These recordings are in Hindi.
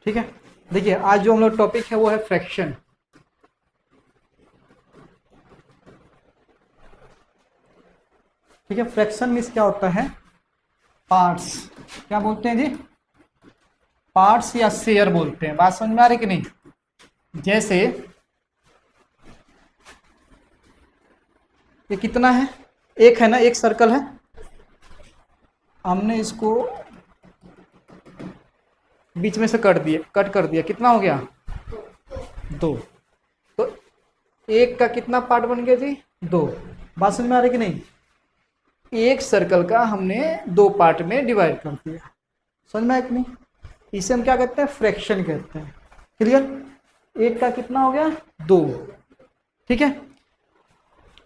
ठीक है। देखिए आज जो हम लोग टॉपिक है वो है फ्रैक्शन। ठीक है, फ्रैक्शन मीन्स क्या होता है, पार्ट्स, क्या बोलते हैं जी, पार्ट्स या शेयर बोलते हैं। बात समझ में आ रही कि नहीं? जैसे ये कितना है, एक है ना, एक सर्कल है, हमने इसको बीच में से कट कर दिया, कितना हो गया, 2। तो एक का कितना पार्ट बन गया जी, 2। बात समझ में आ रही कि नहीं? एक सर्कल का हमने 2 पार्ट में डिवाइड कर दिया, समझ में आया कि नहीं? इसे हम क्या कहते हैं, फ्रैक्शन कहते हैं। क्लियर? एक का कितना हो गया, 2। ठीक है,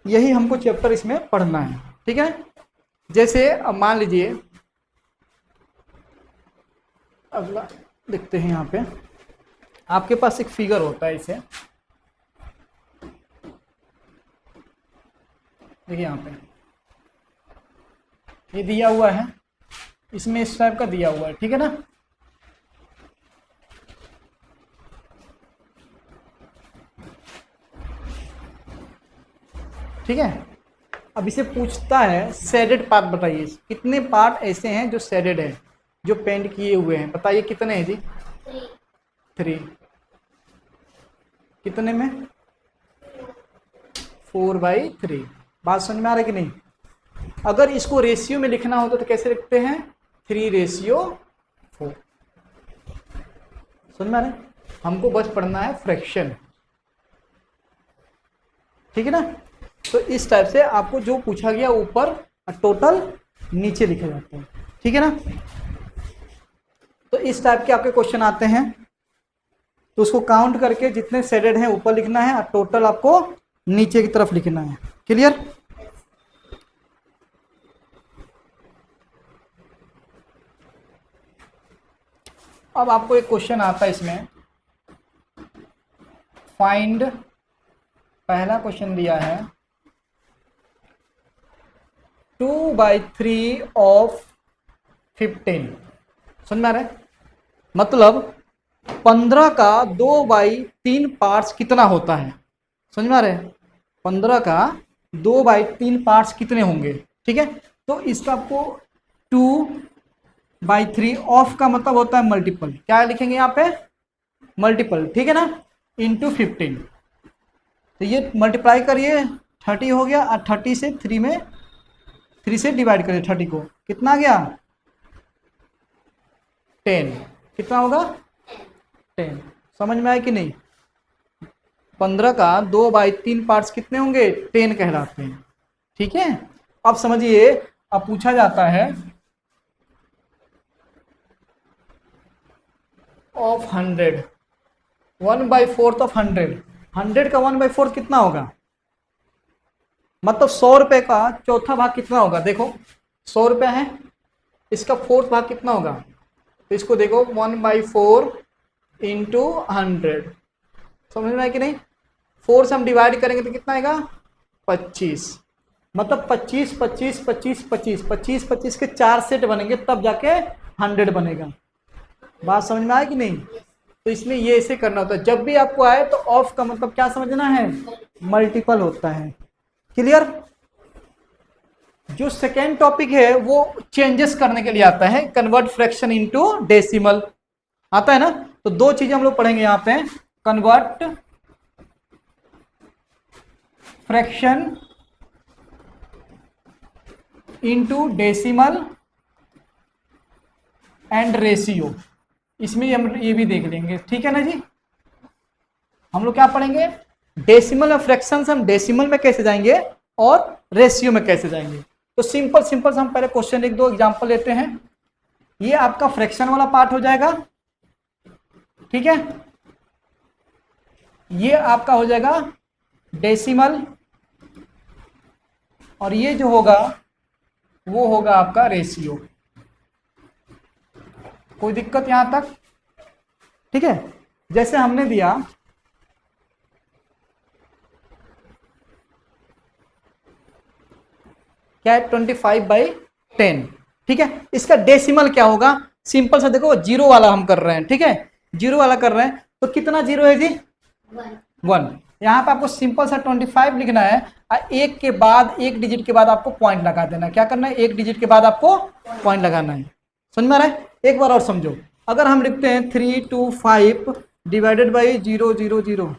यही हमको चैप्टर इसमें पढ़ना है। ठीक है, जैसे अब मान लीजिए, अगला देखते हैं, यहाँ पे आपके पास एक फिगर होता है, इसे देखिए, यहाँ पे ये दिया हुआ है, इसमें इस टाइप का दिया हुआ है, ठीक है ना। ठीक है, अब इसे पूछता है शेडेड पार्ट बताइए, कितने पार्ट ऐसे हैं जो शेडेड है, जो पेंट किए हुए हैं, बताइए कितने हैं जी? 3। कितने में? 4/3। बात समझ में आ रहा है कि नहीं? अगर इसको रेशियो में लिखना होता तो कैसे लिखते हैं, 3:4। समझ में आ रहा है? हमको बस पढ़ना है फ्रैक्शन, ठीक है ना। तो इस टाइप से आपको जो पूछा गया ऊपर, टोटल नीचे लिखे जाते हैं, ठीक है ना। तो इस टाइप के आपके क्वेश्चन आते हैं, तो उसको काउंट करके जितने शेडेड हैं ऊपर लिखना है और टोटल आपको नीचे की तरफ लिखना है। क्लियर? अब आपको एक क्वेश्चन आता है इसमें, फाइंड, पहला क्वेश्चन दिया है 2/3 ऑफ 15। समझ में आ रहा है? मतलब 15 का 2/3 पार्ट्स कितना होता है, समझ में आ रहा है? 15 का 2/3 पार्ट्स कितने होंगे, ठीक है। तो इसका आपको 2/3 ऑफ का मतलब होता है मल्टीपल, क्या लिखेंगे यहाँ पे, मल्टीपल, ठीक है ना, इंटू 15। तो ये मल्टीप्लाई करिए, 30 हो गया, और 30 से 3 से डिवाइड करिए 30 को, कितना आ गया, 10। कितना होगा, 10। समझ में आया कि नहीं? 15 का 2/3 पार्ट्स कितने होंगे, 10 कहलाते हैं, ठीक है। अब समझिए, अब पूछा जाता है ऑफ 100, 1/4 ऑफ 100। 100 का 1/4 कितना होगा, मतलब 100 रुपए का चौथा भाग कितना होगा, देखो 100 रुपया है, इसका 4th भाग कितना होगा, तो इसको देखो 1/4 इंटू 100। समझ में आया कि नहीं? 4 से हम डिवाइड करेंगे तो कितना आएगा, 25। मतलब 25 25 25 25 25 25 के 4 सेट बनेंगे, तब जाके 100 बनेगा। बात समझ में आया कि नहीं? तो इसमें ये ऐसे करना होता है, जब भी आपको आए तो ऑफ का मतलब क्या समझना है, मल्टीपल होता है। क्लियर? जो सेकेंड टॉपिक है वो चेंजेस करने के लिए आता है, कन्वर्ट फ्रैक्शन इनटू डेसिमल, आता है ना। तो 2 चीजें हम लोग पढ़ेंगे यहाँ पे, convert fraction into decimal and ratio, इसमें हम ये भी देख लेंगे, ठीक है ना जी। हम लोग क्या पढ़ेंगे, डेसिमल और फ्रैक्शन, हम डेसिमल में कैसे जाएंगे और रेशियो में कैसे जाएंगे। तो सिंपल सिंपल से हम पहले क्वेश्चन 1-2 एग्जांपल लेते हैं। ये आपका फ्रैक्शन वाला पार्ट हो जाएगा, ठीक है। ये आपका हो जाएगा डेसिमल, और ये जो होगा वो होगा आपका रेशियो। कोई दिक्कत यहां तक? ठीक है, जैसे हमने दिया क्या है, 25/10, ठीक है। इसका डेसिमल क्या होगा, सिंपल सा देखो, जीरो वाला हम कर रहे हैं, ठीक है। जीरो वाला कर रहे हैं, तो कितना जीरो है जी? 1। यहाँ पे आपको सिंपल सा 25 लिखना है, और एक के बाद, एक डिजिट के बाद आपको पॉइंट लगा देना है। क्या करना है? एक डिजिट के बाद आपको पॉइंट लगाना है। समझ में आ रहा है? एक बार और समझो, अगर हम लिखते हैं 325 डिवाइडेड बाई 0001000,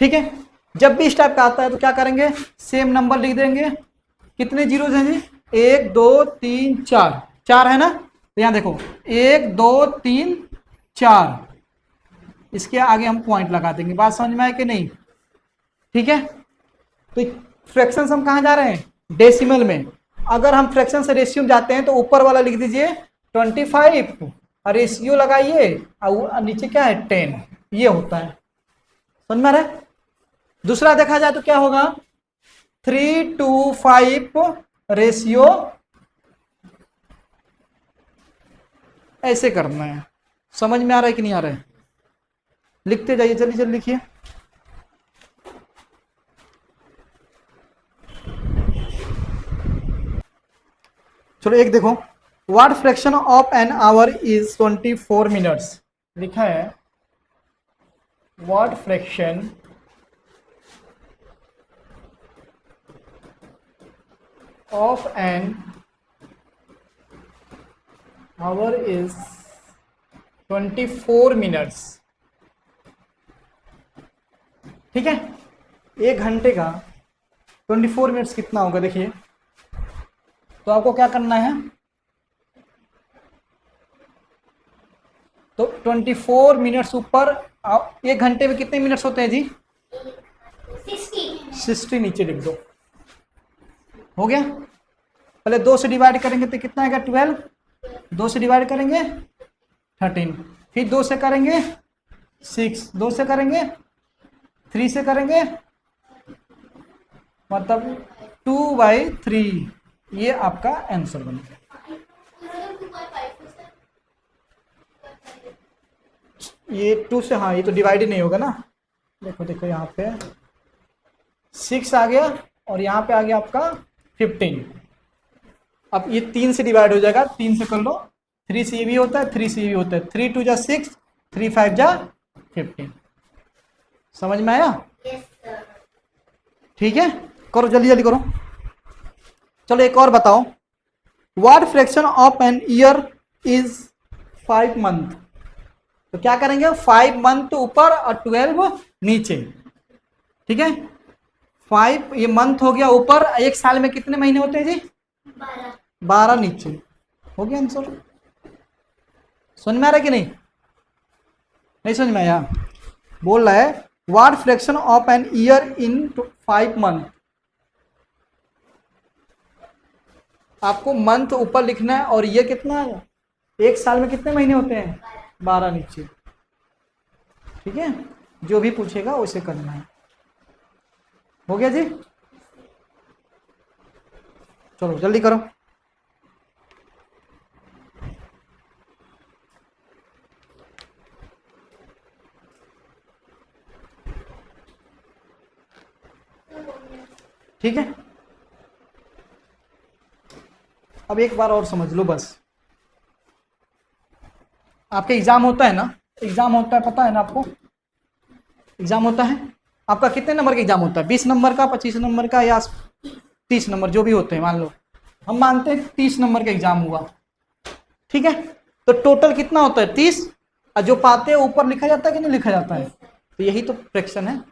ठीक है। जब भी इस टाइप का आता है तो क्या करेंगे? सेम नंबर लिख देंगे। कितने जीरो हैं जी? 1 2 3 4, 4 है ना? तो यहाँ देखो 1 2 3 4, इसके आगे हम पॉइंट लगा देंगे। बात समझ में आए कि नहीं? ठीक है। तो फ्रैक्शन हम कहाँ जा रहे हैं? डेसिमल में। अगर हम फ्रैक्शन से रेशियो में जाते हैं तो ऊपर वाला लिख दीजिए 25 और रेशियो लगाइए, और नीचे क्या है? 10। ये होता है। समझ में आ रहा है? दूसरा देखा जाए तो क्या होगा? 3:5 रेशियो ऐसे करना है। समझ में आ रहा है कि नहीं आ रहा है? लिखते जाइए, जल्दी जल्दी लिखिए। चलो एक देखो, what fraction of an hour is 24 minutes. लिखा है what fraction of an hour is 24 minutes. ठीक है। एक घंटे का 24 मिनट्स कितना होगा? देखिए, तो आपको क्या करना है? तो 24 मिनट्स ऊपर, एक घंटे में कितने मिनट्स होते हैं जी? 60 नीचे लिख दो। हो गया। पहले 2 से डिवाइड करेंगे तो कितना आएगा? 12। 2 से डिवाइड करेंगे 13, फिर 2 से करेंगे 6, 2 से करेंगे 3 से करेंगे, मतलब 2/3। ये आपका आंसर बनेगा। ये 2 से, हाँ ये तो डिवाइड ही नहीं होगा ना। देखो देखो यहाँ पे 6 आ गया और यहाँ पे आ गया आपका 15। अब ये 3 से डिवाइड हो जाएगा, 3 से कर लो। 3 से ये भी होता है, 3 से ये भी होता है। 3 2 जा 6, 3 5 जा 15। समझ में आया? ठीक है, करो जल्दी जल्दी करो। चलो एक और बताओ, what fraction of an year is 5 month. तो क्या करेंगे? 5 मंथ ऊपर और 12 नीचे। ठीक है। 5 ये मंथ हो गया ऊपर, एक साल में कितने महीने होते हैं जी? 12 नीचे। हो गया आंसर। समझ में आ रहा है कि नहीं? नहीं समझ में आया? बोल रहा है what fraction of an year in 5 month. आपको मंथ ऊपर लिखना है और ये कितना है? एक साल में कितने महीने होते हैं? 12 नीचे। ठीक है, जो भी पूछेगा उसे करना है। हो गया जी? चलो जल्दी करो। ठीक है, अब एक बार और समझ लो बस। आपके एग्जाम होता है ना? एग्जाम होता है, पता है ना आपको? एग्जाम होता है आपका, कितने नंबर का एग्जाम होता है? 20 नंबर का, 25 नंबर का, या 30 नंबर, जो भी होते हैं। मान लो हम मानते हैं 30 नंबर का एग्जाम हुआ। ठीक है, तो टोटल कितना होता है? 30। और जो पाते हैं ऊपर लिखा जाता है कि नहीं लिखा जाता है? तो यही तो फ्रैक्शन है।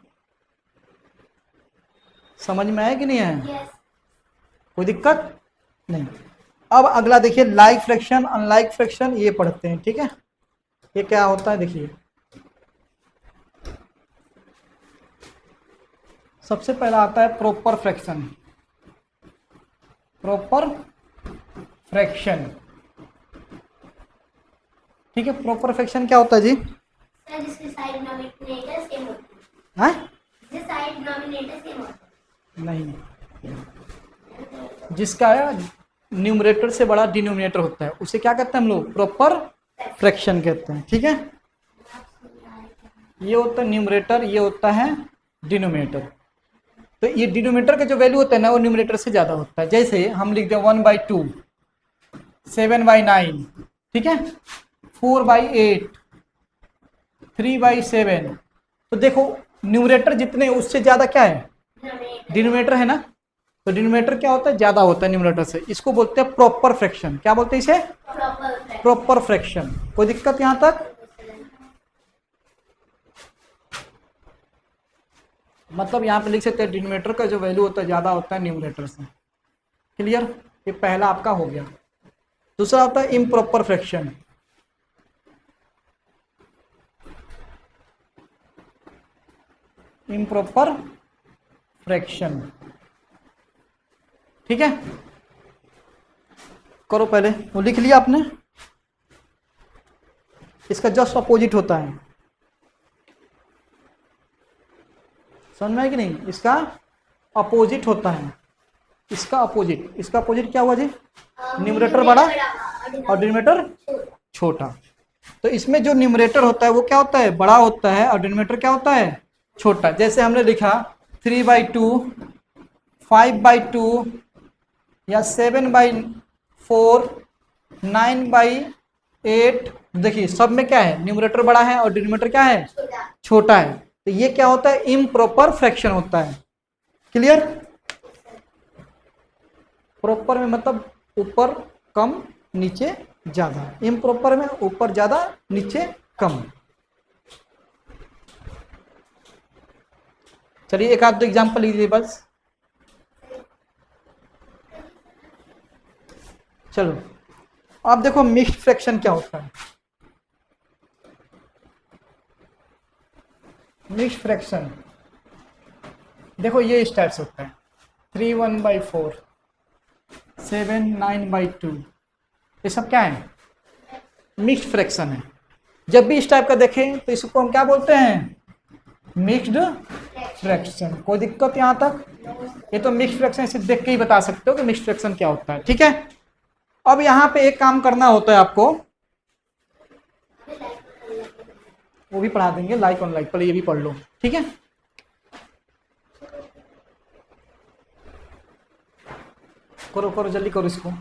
समझ में आया कि नहीं आया? कोई दिक्कत नहीं। अब अगला देखिए, लाइक फ्रैक्शन अनलाइक फ्रैक्शन, ये पढ़ते हैं। ठीक है, ये क्या होता है देखिए। सबसे पहला आता है प्रॉपर फ्रैक्शन। प्रॉपर फ्रैक्शन, ठीक है। प्रॉपर फ्रैक्शन क्या होता है जी? जिसकी साइड डिनोमिनेटर सेम होती है। हाँ? जिसकी साइड डिनोमिनेटर सेम होती है। नहीं, जिसका न्यूमरेटर से बड़ा डिनोमिनेटर होता है उसे क्या कहते हैं हम लोग? प्रॉपर फ्रैक्शन कहते हैं। ठीक है, ये होता है न्यूमरेटर, ये होता है डिनोमिनेटर। तो ये डिनोमिनेटर का जो वैल्यू होता है ना, वो न्यूमरेटर से ज्यादा होता है। जैसे हम लिखते हैं 1/2, 7/9। ठीक है, 4/8, 3/7। तो देखो न्यूमरेटर जितने उससे ज्यादा क्या है, डिनोमिनेटर है ना। तो डिनोमिनेटर क्या होता है, ज्यादा होता है न्यूमरेटर से। इसको बोलते हैं प्रॉपर फ्रैक्शन। क्या बोलते हैं इसे, प्रॉपर फ्रैक्शन। कोई दिक्कत यहां तक, मतलब यहां पे लिख सकते हैं डिनोमिनेटर का जो वैल्यू होता है ज्यादा होता है न्यूमरेटर से। क्लियर, ये पहला आपका हो गया। दूसरा होता है इम्प्रॉपर फ्रैक्शन। इम्प्रॉपर फ्रैक्शन, ठीक है। करो पहले, वो लिख लिया आपने। इसका जस्ट अपोजिट होता है, समझ में है कि नहीं, इसका अपोजिट होता है। इसका अपोजिट, इसका अपोजिट क्या हुआ जी, न्यूमरेटर बड़ा और डिनोमिनेटर छोटा। तो इसमें जो न्यूमरेटर होता है वो क्या होता है, बड़ा होता है, और डिनोमिनेटर क्या होता है, छोटा। जैसे हमने लिखा 3/2, 5/2 या 7/4, 9/8। देखिए सब में क्या है, न्यूमरेटर बड़ा है और डिनोमिनेटर क्या है, छोटा है। तो ये क्या होता है, इम्प्रॉपर फ्रैक्शन होता है। क्लियर, प्रॉपर में मतलब ऊपर कम नीचे ज्यादा, इम्प्रॉपर में ऊपर ज्यादा नीचे कम। चलिए एक आध दो एग्जांपल लीजिए बस। चलो आप देखो मिक्स्ड फ्रैक्शन क्या होता है। मिक्स्ड फ्रैक्शन देखो ये इस टाइप से होता है, 3/1/4, 7/9/2। ये सब क्या है, मिक्स्ड फ्रैक्शन है। जब भी इस टाइप का देखें तो इसको हम क्या बोलते हैं, मिक्स्ड फ्रैक्शन। कोई दिक्कत यहाँ तक, ये तो मिक्स्ड फ्रैक्शन इसे देख के ही बता सकते हो कि मिक्स्ड फ्रैक्शन क्या होता है, ठीक है। अब यहाँ पे एक काम करना होता है आपको, वो भी पढ़ा देंगे, लाइक ऑन लाइक, पहले ये भी पढ़ लो, ठीक है। करो करो जल्दी करो इसको।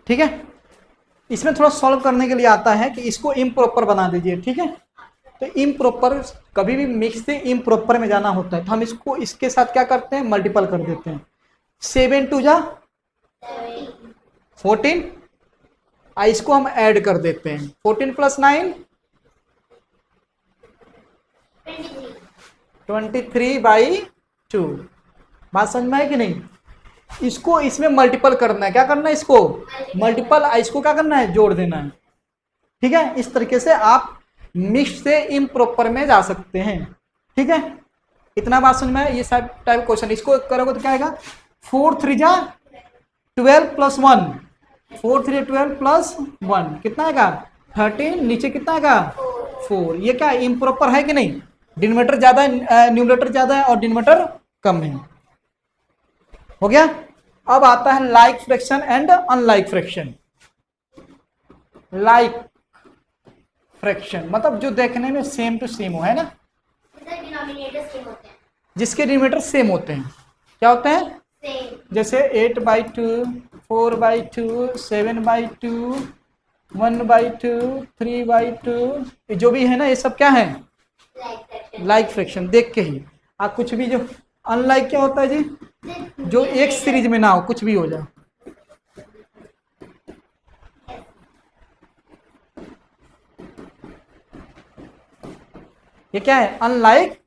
ठीक है, इसमें थोड़ा सॉल्व करने के लिए आता है कि इसको इम्प्रॉपर बना दीजिए, ठीक है। तो इम्प्रॉपर, कभी भी मिक्स से इम्प्रॉपर में जाना होता है तो हम इसको इसके साथ क्या करते हैं, मल्टीपल कर देते हैं। 7 2 14, इसको हम ऐड कर देते हैं, 14 + 9 23/2। बात समझ में है कि नहीं। इसको इसमें मल्टीपल करना है, क्या करना है, इसको मल्टीपल, इसको क्या करना है, जोड़ देना है, ठीक है। इस तरीके से आप मिक्स से इम्प्रॉपर में जा सकते हैं, ठीक है। इतना बात समझ में है। ये सब टाइप क्वेश्चन इसको करोगे तो क्या आएगा, 4 3 12 + 1, 4 3 12 + 1 कितना आएगा, 13। नीचे कितना आएगा, 4। ये क्या इम्प्रॉपर है कि नहीं, डिनोमिनेटर ज्यादा है, न्यूमरेटर ज्यादा है और डिनोमिनेटर कम है। हो गया। अब आता है like fraction and unlike fraction. Like fraction मतलब जो देखने में सेम टू सेम हो, है ना, जिसके डिनोमिनेटर सेम होते हैं। क्या होते हैं, जैसे 8/2, 4/2, 7/2, 1/2, 3/2, जो भी है ना, ये सब क्या है, लाइक फ्रैक्शन। देख के ही आप कुछ भी, जो अनलाइक क्या होता है जी, जो एक सीरीज में ना हो, कुछ भी हो जाए। ये क्या है, अनलाइक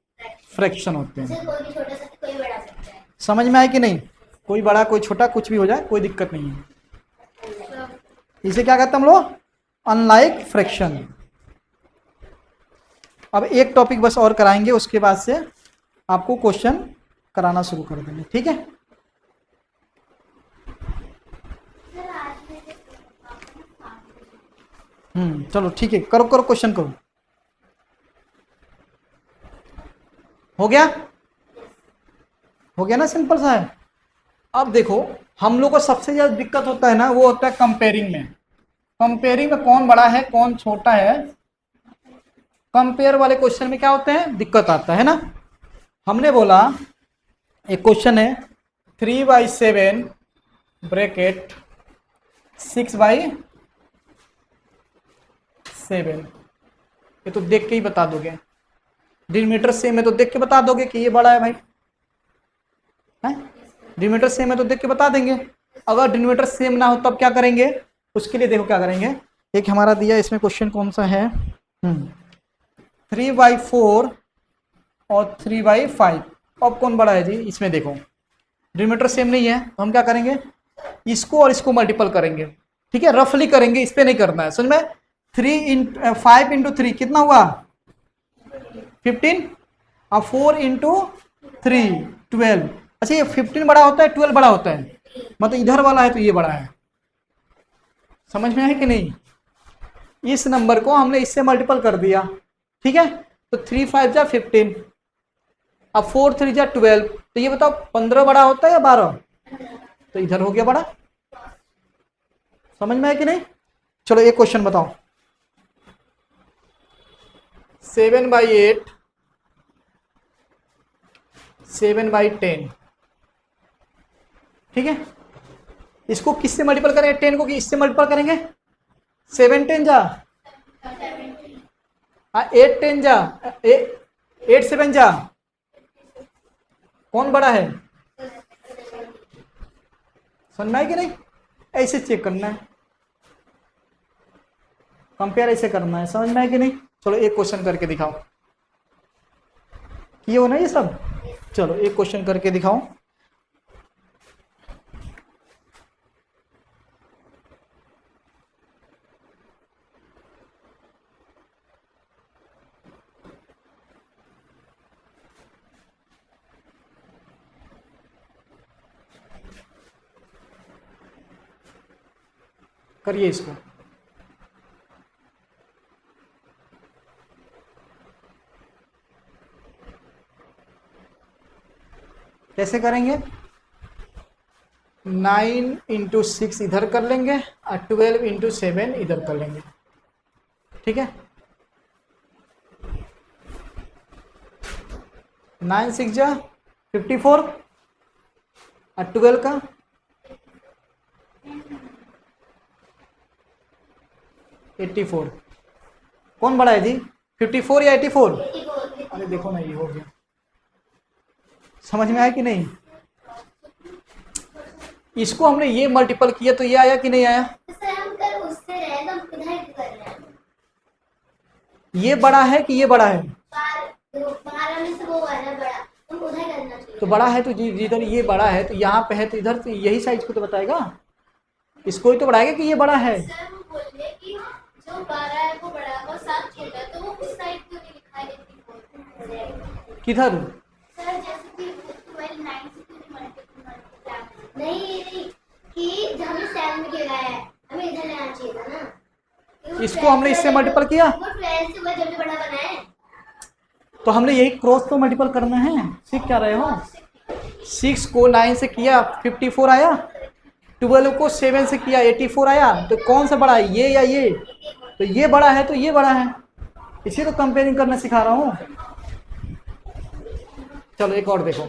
फ्रैक्शन होते हैं। कोई भी छोटा सा कोई बड़ा सकता है। समझ में आया कि नहीं, कोई बड़ा कोई छोटा कुछ भी हो जाए, कोई दिक्कत नहीं है। इसे क्या कहते हैं हम लोग, अनलाइक फ्रैक्शन। अब एक टॉपिक बस और कराएंगे, उसके बाद से आपको क्वेश्चन कराना शुरू कर देंगे, ठीक है। चलो ठीक है, करो करो क्वेश्चन करो। हो गया, हो गया ना, सिंपल सा है। अब देखो हम लोग को सबसे ज़्यादा दिक्कत होता है ना, वो होता है कंपेयरिंग में। कंपेयरिंग में कौन बड़ा है कौन छोटा है, कंपेयर वाले क्वेश्चन में क्या होते हैं, दिक्कत आता है ना। हमने बोला एक क्वेश्चन है 3/7 ब्रैकेट 6/7, ये तो देख के ही बता दोगे। डिनोमिनेटर सेम है तो देख के बता दोगे कि ये बड़ा है भाई, है डिनोमिनेटर सेम है तो देख के बता देंगे। अगर डिनोमिनेटर सेम ना हो तब क्या करेंगे, उसके लिए देखो क्या करेंगे। एक हमारा दिया इसमें क्वेश्चन कौन सा है, 3/4 और 3/5, अब कौन बड़ा है जी, इसमें देखो डिनोमिनेटर सेम नहीं है तो हम क्या करेंगे, इसको और इसको मल्टीपल करेंगे, ठीक है, रफली करेंगे, इस पे नहीं करना है, समझ में। 5 इंटू 3 कितना हुआ 15, और 4 इंटू 3 12। अच्छा ये 15 बड़ा होता है 12 बड़ा होता है, मतलब इधर वाला है तो ये बड़ा है, समझ में है कि नहीं। इस नंबर को हमने इससे मल्टीपल कर दिया, ठीक है, तो 3 5 जा 15, अब 4 3 जा 12, तो ये बताओ 15 बड़ा होता है या 12, तो इधर हो गया बड़ा, समझ में है कि नहीं। चलो एक क्वेश्चन बताओ, 7/8 7/10, ठीक है, इसको किससे मल्टीपल करेंगे, 10 को इससे मल्टीपल करेंगे, 7 10 जा 8 10 जा 8 7 जा, कौन बड़ा है, समझ में है कि नहीं। ऐसे चेक करना है, कंपेयर ऐसे करना है, समझ में है कि नहीं। चलो एक क्वेश्चन करके दिखाओ, ये हो ना ये सब, चलो एक क्वेश्चन करके दिखाओ। करिए इसको, कैसे करेंगे, 9 इंटू 6 इधर कर लेंगे और 12 इंटू 7 इधर कर लेंगे, ठीक है। 9 6 जा 54 और 12 का 84, कौन बड़ा है जी 54 या 84, अरे देखो ना ये हो गया, समझ में आया कि नहीं। इसको हमने ये मल्टीपल किया तो ये आया कि नहीं आया, ये बड़ा है कि ये बड़ा है, तो बड़ा है तो जिधर ये बड़ा है तो यहाँ पे है तो इधर तो यही साइज को तो बताएगा, इसको ही तो बढ़ाएगा कि ये बड़ा है। जो 12 है वो बड़ा और 7 छोटा है, तो वो उस साइड क्यों नहीं लिखा है, किधर, सर जैसे कि 12 9 से क्यों मल्टीप्लाई नहीं कि जब हमें 7 में गिरा है हमें इधर ले आना चाहिए था ना, इसको हमने इससे मल्टीपल किया, वो 12 से वो जब बड़ा बना है तो हमने यही क्रॉस तो मल्टीपल करना है, सीख क्या रहे हो। 6 को 9 से किया 54 आया, 12 को 7 से किया 84 आया, तो कौन सा बड़ा है, ये या ये, तो ये बड़ा है तो ये बड़ा है, इसी तो कंपेयरिंग करना सिखा रहा हूँ। चलो एक और देखो,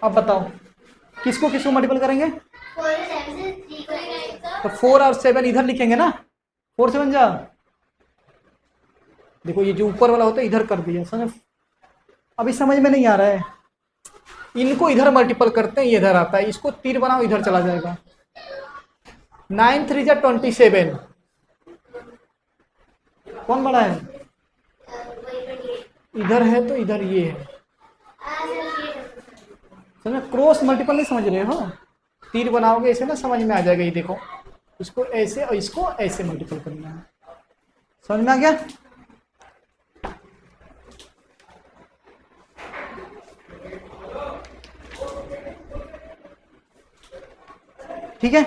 अब बताओ किसको किसको मल्टीपल करेंगे, 4 7 से 3 करेंगे तो 4 और 7 इधर लिखेंगे ना, 4 7 जा, देखो ये जो ऊपर वाला होता है इधर कर दिया, समझ अभी समझ में नहीं आ रहा है, इनको इधर मल्टीपल करते हैं, ये इधर आता है, इसको तीर बनाओ इधर चला जाएगा, 9 3 जा 27, कौन बड़ा है, इधर है तो इधर ये है, समझ क्रॉस मल्टीपल नहीं समझ रहे हो, तीर बनाओगे ऐसे ना समझ में आ जाएगा, ये देखो इसको ऐसे और इसको ऐसे मल्टीपल करना है, समझ में आ गया। ठीक है,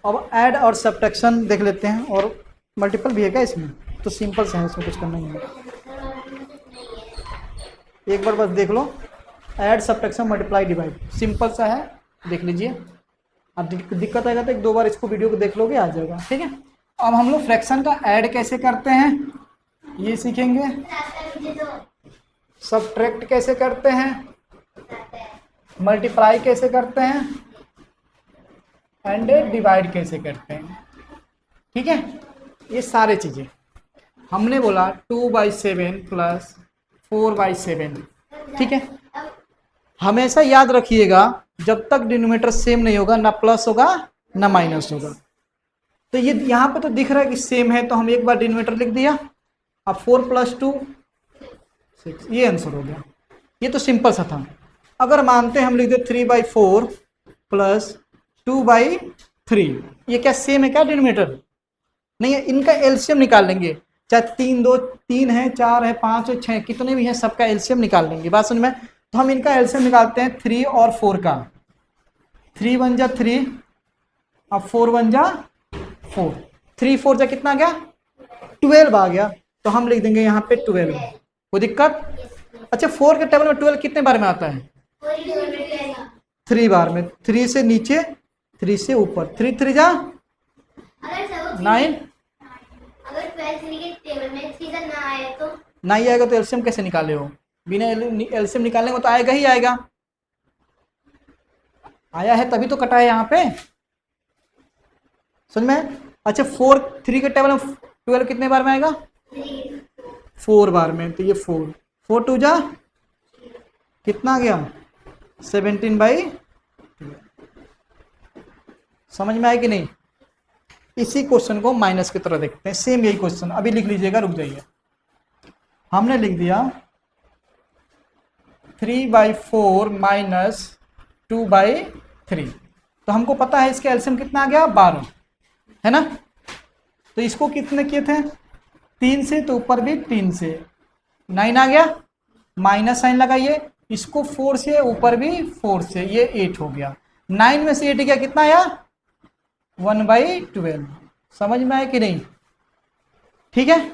अब ऐड और सब्ट्रैक्शन देख लेते हैं, और मल्टीपल भी है क्या इसमें, तो सिंपल से है, इसमें कुछ करना नहीं है। एक बार बस देख लो, add subtraction multiply divide, simple सा है, देख लीजिए। अब दिक्कत आएगा तो एक दो बार इसको वीडियो को देख लोगे, आ जाएगा, ठीक है। अब हम लोग फ्रैक्शन का ऐड कैसे करते हैं ये सीखेंगे, सब्ट्रैक्ट कैसे करते हैं, मल्टीप्लाई कैसे करते हैं, एंड डिवाइड कैसे करते हैं, ठीक है। ये सारे चीजें हमने बोला 2/7 प्लस 4/7, ठीक है। हमेशा याद रखिएगा जब तक डिनोमिनेटर सेम नहीं होगा, ना प्लस होगा ना माइनस होगा। तो ये यहाँ पे तो दिख रहा है कि सेम है, तो हम एक बार डिनोमिनेटर लिख दिया। अब 4 + 2 6, ये आंसर हो गया। ये तो सिंपल सा था। अगर मानते हैं हम लिख दे 3/4 प्लस 2/3, ये क्या सेम है क्या डिनोमिनेटर? नहीं है, इनका एलसीएम निकाल लेंगे, चाहे 3 2 3 है, 4 है, 5 है, 6 कितने भी हैं, सबका एलसीएम निकाल लेंगे। बात समझ में? तो हम इनका एलसीएम निकालते हैं 3 और 4 का। 3 1 जा 3, अब 4 1 जा 4, 3 4 जा कितना आ गया? 12 आ गया। तो हम लिख देंगे यहाँ पे 12। कोई दिक्कत? अच्छा, 4 के टेबल में 12 कितने बार में आता है? 3 बार में। 3 से नीचे, 3 से ऊपर, 3 3 जा 9। अगर 12 3 के टेबल में 3 का ना आए तो नहीं आएगा तो एलसीएम कैसे निकाले हो? बिना एलसीएम निकालने को तो आएगा ही आएगा। आया है तभी तो कटा है यहाँ पे, समझ में? अच्छा, 4 3 के टेबल में 12 कितने बार में आएगा? 4 बार में। तो ये 4 4 2 जा कितना आ गया? 17/12। समझ में आया कि नहीं? इसी क्वेश्चन को माइनस की तरह देखते हैं, सेम यही क्वेश्चन। अभी लिख लीजिएगा, रुक जाइए। हमने लिख दिया 3/4 माइनस 2/3। तो हमको पता है इसका एलसीएम कितना आ गया? 12, है ना। तो इसको कितने किए थे? 3 से, तो ऊपर भी 3 से 9 आ गया, माइनस साइन लगाइए। इसको 4 से, ऊपर भी 4 से, ये 8 हो गया। 9 में से 8 गया, कितना आया? 1/12। समझ में आया कि नहीं? ठीक है,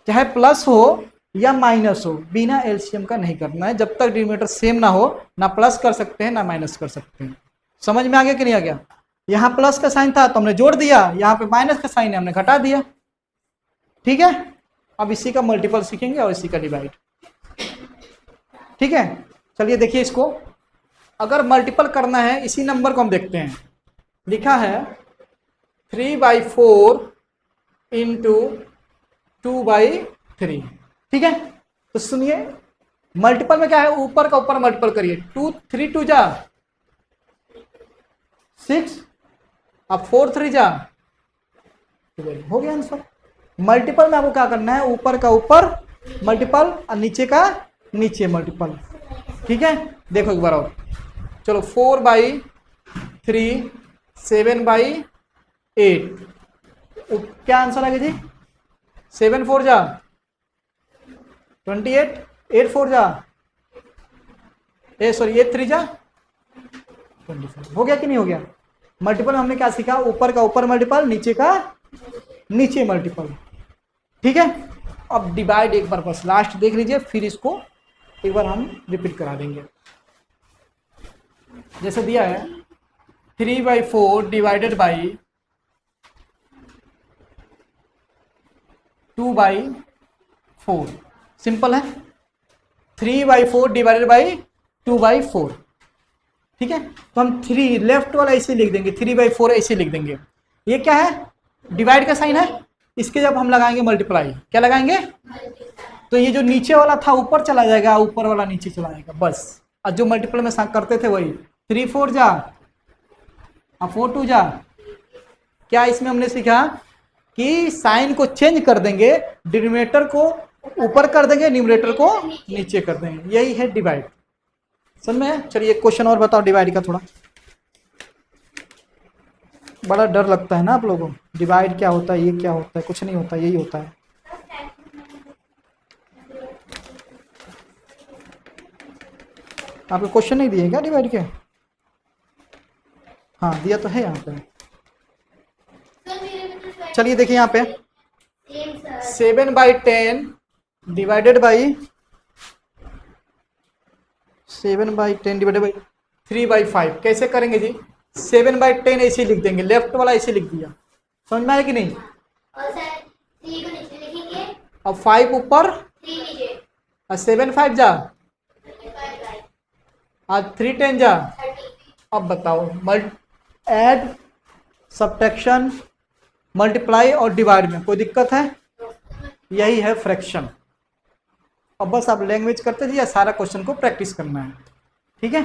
चाहे प्लस हो या माइनस हो, बिना एलसीएम का नहीं करना है। जब तक डिनोमिनेटर सेम ना हो, ना प्लस कर सकते हैं ना माइनस कर सकते हैं। समझ में आ गया कि नहीं आ गया? यहाँ प्लस का साइन था तो हमने जोड़ दिया, यहाँ पे माइनस का साइन है हमने घटा दिया, ठीक है। अब इसी का मल्टीपल सीखेंगे और इसी का डिवाइड, ठीक है। चलिए देखिए इसको, अगर मल्टीपल करना है इसी नंबर को हम देखते हैं। लिखा है 3/4 इंटू 2/3, ठीक है। तो सुनिए, मल्टीपल में क्या है? ऊपर का ऊपर मल्टीपल करिए। 2 3 2 जा 6, अब 4 3 जा 12, हो गया आंसर। मल्टीपल में आपको क्या करना है? ऊपर का ऊपर मल्टीपल और नीचे का नीचे मल्टीपल, ठीक है। देखो एक बार और, चलो 4/3 7/8, क्या आंसर आ गया जी? 7 4 जा 28, 8 4 जा 8 3 जा 24। हो गया कि नहीं हो गया? मल्टीपल हमने क्या सीखा? ऊपर का ऊपर मल्टीपल, नीचे का नीचे मल्टीपल, ठीक है। अब डिवाइड एक बार बस लास्ट देख लीजिए, फिर इसको एक बार हम रिपीट करा देंगे। जैसे दिया है 3/4 डिवाइडेड बाई 2/4, सिंपल है। 3/4 डिवाइडेड बाई 2/4, ठीक है। तो हम 3 लेफ्ट वाला ऐसे लिख देंगे, 3/4 ऐसे लिख देंगे। ये क्या है? डिवाइड का साइन है। इसके जब हम लगाएंगे मल्टीप्लाई, क्या लगाएंगे? तो ये जो नीचे वाला था ऊपर चला जाएगा, ऊपर वाला नीचे चला जाएगा, बस। और जो मल्टीपल में करते थे वही 3 4 जा, अब 4 2 जा। क्या इसमें हमने सीखा कि साइन को चेंज कर देंगे, डिनोमिनेटर को ऊपर कर देंगे, न्यूमरेटर को नीचे कर देंगे, यही है डिवाइड। समझ में? चलिए क्वेश्चन और बताओ डिवाइड का। थोड़ा बड़ा डर लगता है ना आप लोगों को, डिवाइड क्या होता है, ये क्या होता है? कुछ नहीं होता, यही होता है। आपको क्वेश्चन नहीं दिए क्या डिवाइड के? हाँ दिया तो है यहाँ पे। चलिए देखिए यहाँ पे 7/10 डिवाइडेड बाई 7/10 डिवाइडेड बाई 3/5 कैसे करेंगे जी? 7/10 ऐसे लिख देंगे, लेफ्ट वाला ऐसे लिख दिया, समझ में आया कि नहीं? और सर 3 को नीचे लिखेंगे, अब 5 ऊपर 3 नीचे, और 7 5 जा 25 और 3 10 जा। 30। अब बताओ, ऐड, सब्ट्रैक्शन, मल्टीप्लाई और डिवाइड में कोई दिक्कत है? यही है फ्रैक्शन। अब बस आप लैंग्वेज करते जाइए, सारा क्वेश्चन को प्रैक्टिस करना है, ठीक है।